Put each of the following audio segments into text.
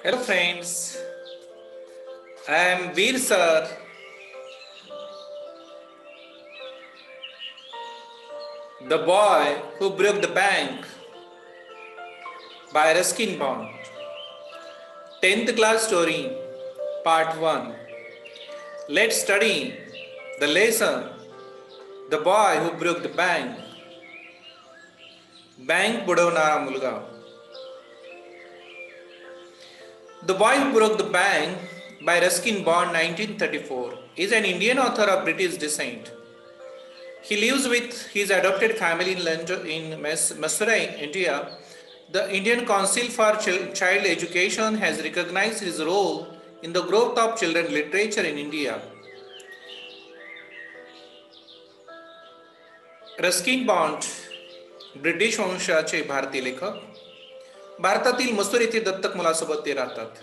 Hello friends, I am Veer sir. The boy who broke the bank by Ruskin Bond. 10th class story, part 1. Let's study the lesson. The boy who broke the bank. Bank बुडवणारा मुलगा. The boy who broke the bank by Ruskin Bond 1934 is an Indian author of British descent. He lives with his adopted family in London, in Masurai, India. The Indian Council for Child Education has recognized his role in the growth of children's literature in India. Ruskin bond British वंशाचे भारतीय लेखक. भारतातील मसूर येथे दत्तक मुलासोबत ते राहतात.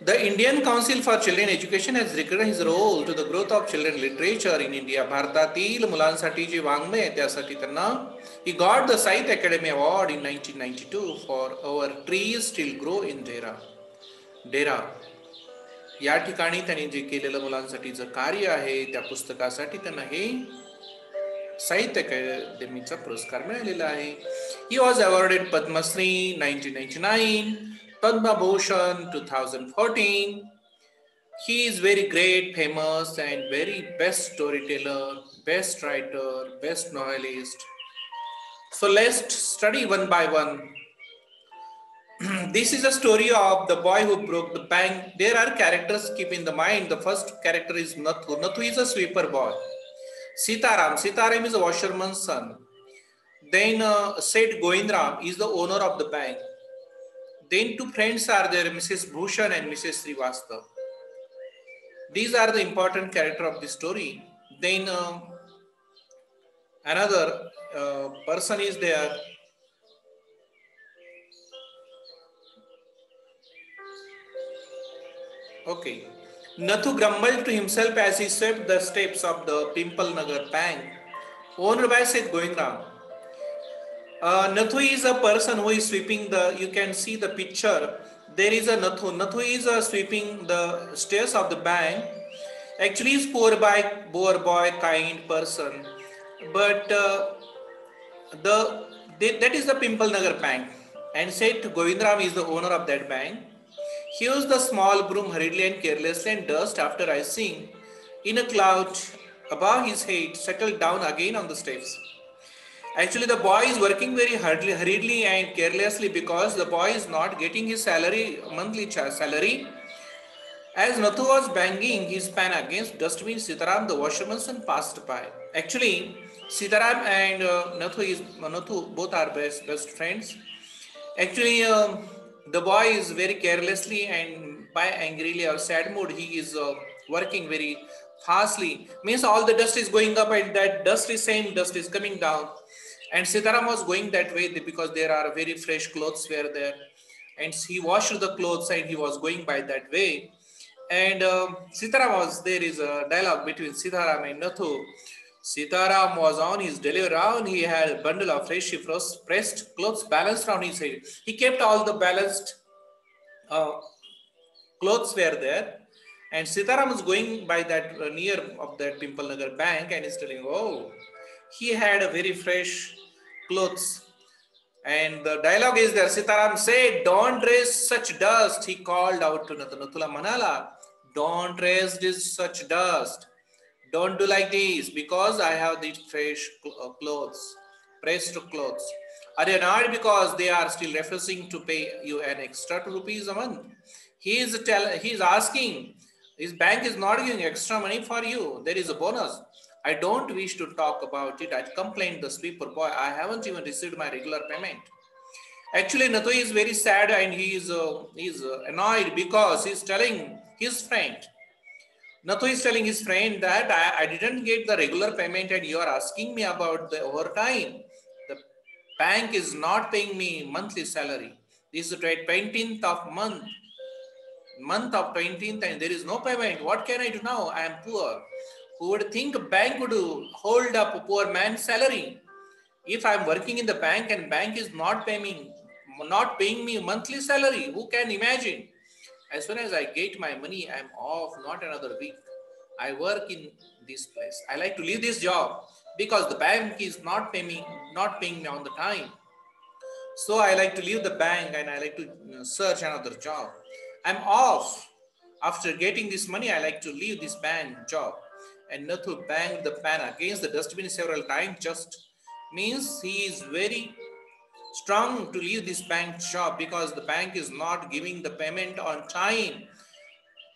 The Indian Council for Children Education has recognized his role to the growth of children literature in India. भारतातील मुलांसाठी जे वाङ्मय आहे त्यासाठी त्यांना he got the Sahitya Academy Award in 1992 for Our Trees Still Grow in Dera. डेरा या ठिकाणी त्यांनी जे केलेलं मुलांसाठीचं कार्य आहे त्या पुस्तकासाठी त्यांना हे साहित्य अकादमीचा पुरस्कार मिळालेला आहे. He was awarded Padma Shri 1999, Padma Bhushan 2014. He is very great, famous and very best storyteller, best writer, best novelist. So let's study one by one. This is a story of the boy who broke the bank. There are characters, keep in the mind. The first character is Nathu. Nathu is a sweeper boy. Sitaram is a washerman's son. Then Seth Goindram is the owner of the bank. Then two friends are there, Mrs. Bhushan and Mrs. Srivastav. These are the important character of the story. Then another person is there. Okay. Nathu grumbled to himself as he swept the steps of the Pimple Nagar bank, owned by Seth Goindram. Nathu is a person who is sweeping the, you can see the picture. There is a Nathu. Nathu is sweeping the stairs of the bank. Actually, he is poor boy, kind person. But that is the Pimple Nagar bank. And Seth Govindram is the owner of that bank. He used the small broom hurriedly and carelessly, and dust, after rising in a cloud above his head, settled down again on the steps. Actually, the boy is working very hurriedly and carelessly because the boy is not getting his monthly salary. As Nathu was banging his pan against dustbin, Sitaram, the washerman's son, passed by. Actually, Sitaram and Nathu both are best friends. Actually, the boy is very carelessly and by angrily or sad mood, he is working very fastly. Means all the dust is going up and that same dust is coming down. And Sitaram was going that way because there are very fresh clothes were there. And he washed the clothes and he was going by that way. And there is a dialogue between Sitaram and Nathu. Sitaram was on his delivery round. He had a bundle of freshly pressed clothes balanced around his head. He kept all the balanced clothes were there. And Sitaram was going by that near of that Pimple Nagar bank and is telling, oh, he had a very fresh clothes. And the dialogue is there. Sitaram said, don't raise such dust. He called out to Nathu. Nathula Manala, don't raise this such dust. Don't do like this because I have these fresh clothes, pressed clothes. Are you not because they are still refusing to pay you an extra 2 rupees a month? He is asking, his bank is not giving extra money for you. There is a bonus. I don't wish to talk about it. I complained the sweeper boy. I haven't even received my regular payment. Actually, Nathu is very sad and he is annoyed because he is telling his friend. Nathu is telling his friend that I didn't get the regular payment and you are asking me about the overtime. The bank is not paying me monthly salary. This is the 20th of month of 20th and there is no payment. What can I do now? I am poor. Who would think a bank would hold up a poor man's salary? If I am working in the bank and bank is not paying me not paying me monthly salary. Who can imagine? As soon as I get my money, I'm off, not another week. I work in this place. I like to leave this job because the bank is not paying me on the time. So I like to leave the bank and I like to search another job. I'm off. After getting this money, I like to leave this bank job. And Nathu banged the pan against the dustbin several times, just means he is very strong to leave this bank job because the bank is not giving the payment on time.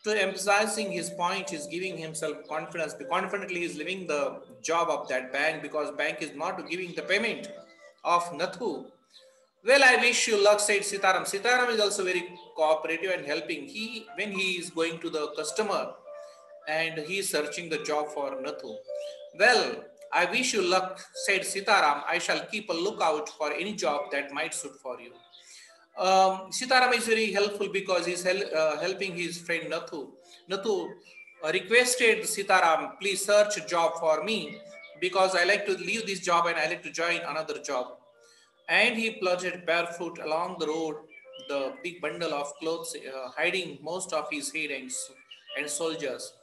To emphasizing his point, is giving himself confidence. Confidently, he is leaving the job of that bank because bank is not giving the payment of Nathu. Well, I wish you luck, said Sitaram. Sitaram is also very cooperative and helping. When he is going to the customer and he is searching the job for Nathu. Well, I wish you luck, said Sitaram. I shall keep a lookout for any job that might suit for you. Sitaram is very helpful because he's helping his friend Nathu. Nathu requested Sitaram, please search a job for me because I like to leave this job and I like to join another job. And he plodded barefoot along the road, the big bundle of clothes hiding most of his head and soldiers.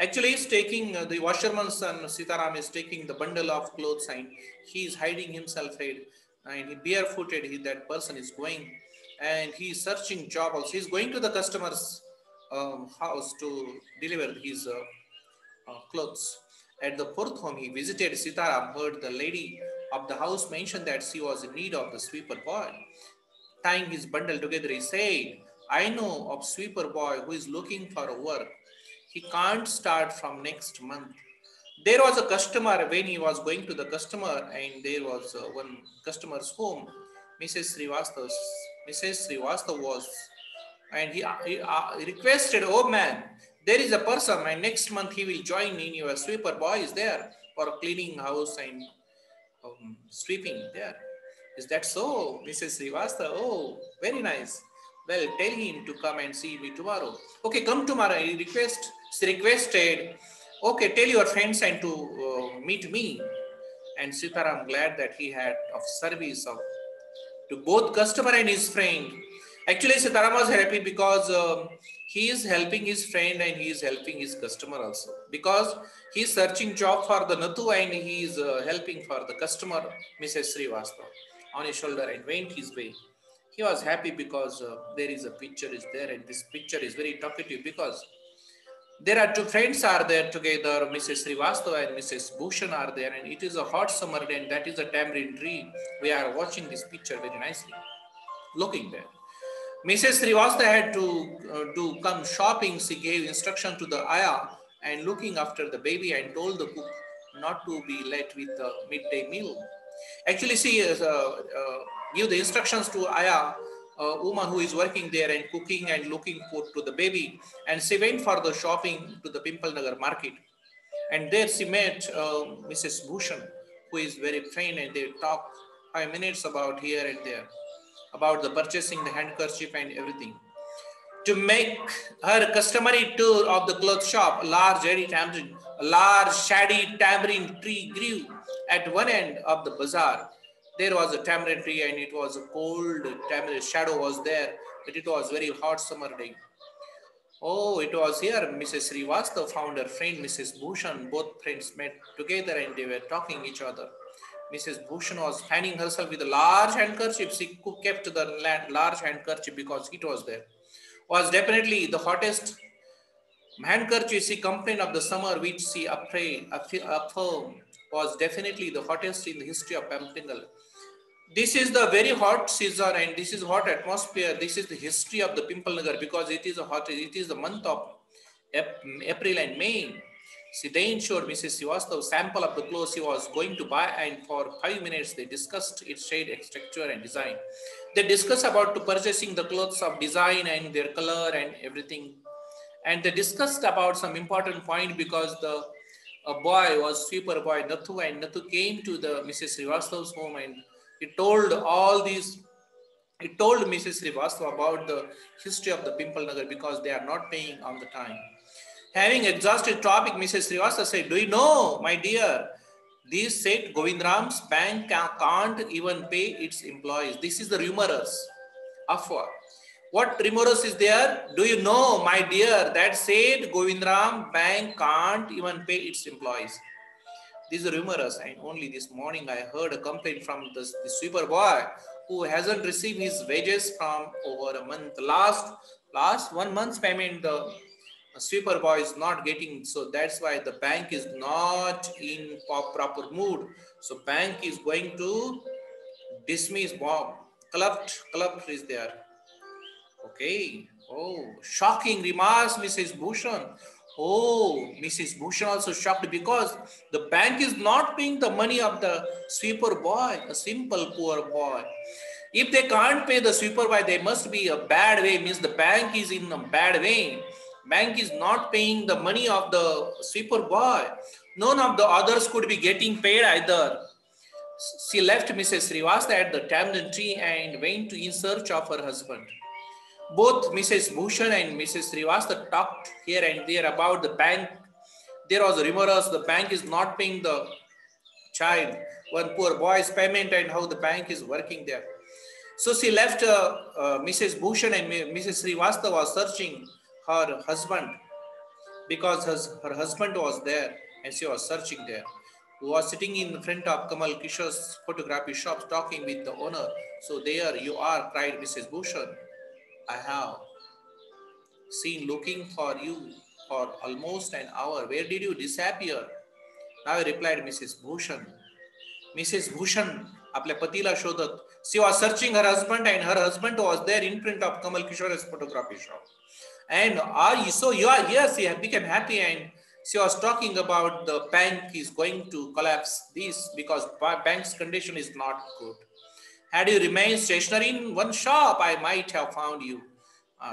Actually, he's taking the washerman's son Sitaram is taking the bundle of clothes and he is hiding himself head and he barefooted. That person is going and he is searching job also. He's going to the customer's house to deliver his clothes. At the fourth home he visited, Sitaram heard the lady of the house mention that she was in need of the sweeper boy. Tying his bundle together, he said, I know of sweeper boy who is looking for work. He can't start from next month. There was a customer when he was going to the customer, and there was one customer's home. Mrs. Srivastava, Mrs. Srivastava was, and he requested, oh man, there is a person, and next month he will join in your sweeper boy is there for cleaning house and sweeping there. Is that so, Mrs. Srivastava? Oh, very nice. Well, tell him to come and see me tomorrow. Okay, come tomorrow. She requested, okay, tell your friends and to meet me. And Sitaram glad that he had of service of to both customer and his friend. Actually, Sitaram was happy because he is helping his friend and he is helping his customer also. Because he is searching job for the Nathu and he is helping for the customer, Mrs. Srivastava, on his shoulder and went his way. He was happy because there is a picture is there and this picture is very talkative because there are two friends are there together, Mrs. Srivastava and Mrs. Bhushan are there and it is a hot summer day and that is a tamarind tree. We are watching this picture very nicely, looking there. Mrs. Srivastava had to come shopping. She gave instruction to the ayah and looking after the baby and told the cook not to be late with the midday meal. Actually, she give the instructions to ayah, a woman who is working there and cooking and looking food to the baby. And she went for the shopping to the Pimple Nagar market. And there she met Mrs. Bhushan, who is very trained, and they talk 5 minutes about here and there, about the purchasing the handkerchief and everything. To make her customary tour of the cloth shop, a large shady tamarind tree grew at one end of the bazaar. There was a tamarind tree and it was a cold tamarind shadow was there, but it was very hot summer day. Oh, it was here Mrs. Srivastava found her friend Mrs. Bhushan. Both friends met together and they were talking each other. Mrs. Bhushan was fanning herself with a large handkerchief. She kept the large handkerchief because it was there. Was definitely the hottest handkerchief. She complained of the summer which she affirmed was definitely the hottest in the history of Pamtingal. This is the very hot season and this is hot atmosphere. This is the history of the Pimple Nagar because it is the month of April and May. She then showed Mrs. Srivastava sample of the clothes she was going to buy and for 5 minutes they discussed its shade, texture and design. They discussed about to purchasing the clothes of design and their color and everything. And they discussed about some important point because the boy was sweeper boy Nathu and Nathu came to the Mrs. Srivastava's home and he told all these. He told Mrs. Srivastava about the history of the Pimple Nagar because they are not paying on the time. Having exhausted topic, Mrs. Srivastava said, do you know, my dear, This said Govindram's bank can't even pay its employees. This is the rumors. Afwa. What rumors is there? Do you know, my dear, that said Govindram bank can't even pay its employees. These are rumors, and only this morning I heard a complaint from the sweeper boy who hasn't received his wages from over a month. Last 1 month's payment the sweeper boy is not getting, so that's why the bank is not in proper mood. So bank is going to dismiss Bob. Clubbed is there. Okay. Oh, shocking remarks, Mrs. Bhushan. Oh, Mrs. Bhushan also shocked because the bank is not paying the money of the sweeper boy, a simple poor boy. If they can't pay the sweeper boy, they must be a bad way, means the bank is in a bad way. Bank is not paying the money of the sweeper boy. None of the others could be getting paid either. She left Mrs. Srivastava at the tamarind tree and went in search of her husband. Both Mrs. Bhushan and Mrs. Srivastava talked here and there about the bank. There was rumors the bank is not paying the child, one poor boy's payment, and how the bank is working there. So she left Mrs. Bhushan and Mrs. Srivastava was searching her husband because her husband was there and she was searching there. Who was sitting in front of Kamal Kishore's photography shop talking with the owner. So there you are, cried Mrs. Bhushan. I have seen looking for you for almost an hour. Where did you disappear? Now replied Mrs. Bhushan. Mrs. Bhushan आपल्या पतीला शोधत. She was searching her husband and her husband was there in front of Kamal Kishore's photography shop. And you are here, she became happy and she was talking about the bank is going to collapse this because bank's condition is not good. Had you remained stationary in one shop, I might have found you.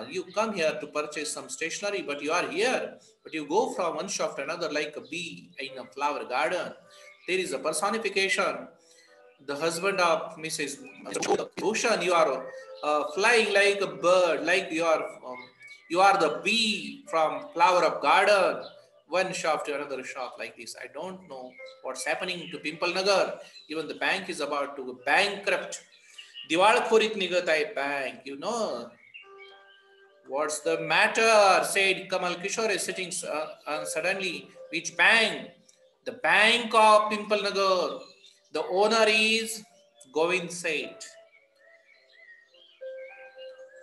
You come here to purchase some stationery, but you are here. But you go from one shop to another like a bee in a flower garden. There is a personification. The husband of Mrs. Bhushan, you are flying like a bird, like you are the bee from flower of garden, one shop to another shop like this. I don't know what's happening to Pimple Nagar. Even the bank is about to bankrupt. Diwalkhorit nigat hai bank, you know. What's the matter? Said Kamal Kishore is sitting suddenly. Which bank? The bank of Pimple Nagar. The owner is Govind Seth.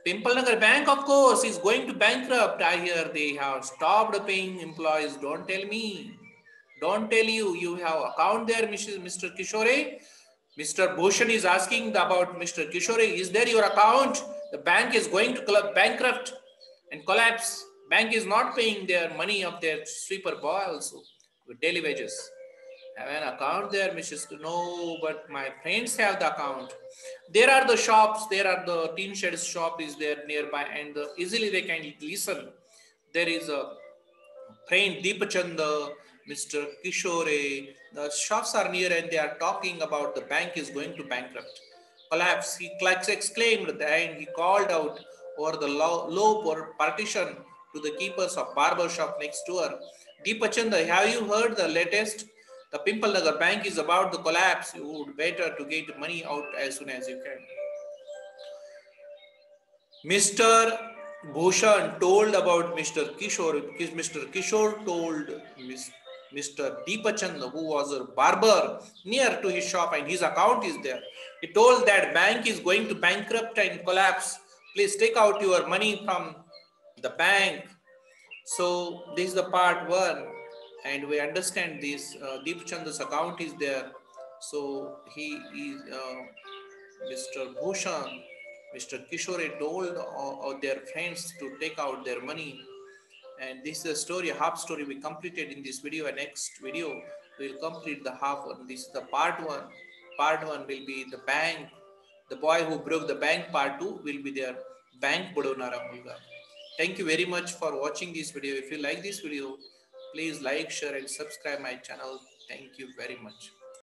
Pimple Nagar Bank, of course, is going to bankrupt. I hear they have stopped paying employees. Don't tell me. Don't tell you. You have account there, Mr. Kishore. Mr. Bhushan is asking about Mr. Kishore. Is there your account? The bank is going to bankrupt and collapse. Bank is not paying their money of their sweeper boy also with daily wages. Have an account there, Mrs. No, but my friends have the account. There are the shops, there are the tin shed shop is there nearby and easily they can listen. There is a friend Deepachanda, Mr. Kishore, the shops are near and they are talking about the bank is going to bankrupt. Collapse, he exclaimed and he called out over the low partition to the keepers of barber shop next door. Deepachanda, have you heard the latest? The Pimple Nagar bank is about to collapse. You would better to get money out as soon as you can. Mr. Bhushan told about Mr. Kishore. Mr. Kishore told Mr. Deepachand, who was a barber near to his shop and his account is there. He told that bank is going to bankrupt and collapse. Please take out your money from the bank. So this is the part one. And we understand this. Deepchand's account is there. So he is Mr. Bhushan, Mr. Kishore told their friends to take out their money. And this is a story, a half story we completed in this video. And next video we will complete the half one. This is the part one. Part one will be the bank. The boy who broke the bank. Part two will be their bank Budonara Mulga. Thank you very much for watching this video. If you like this video, please like, share and subscribe my channel. Thank you very much.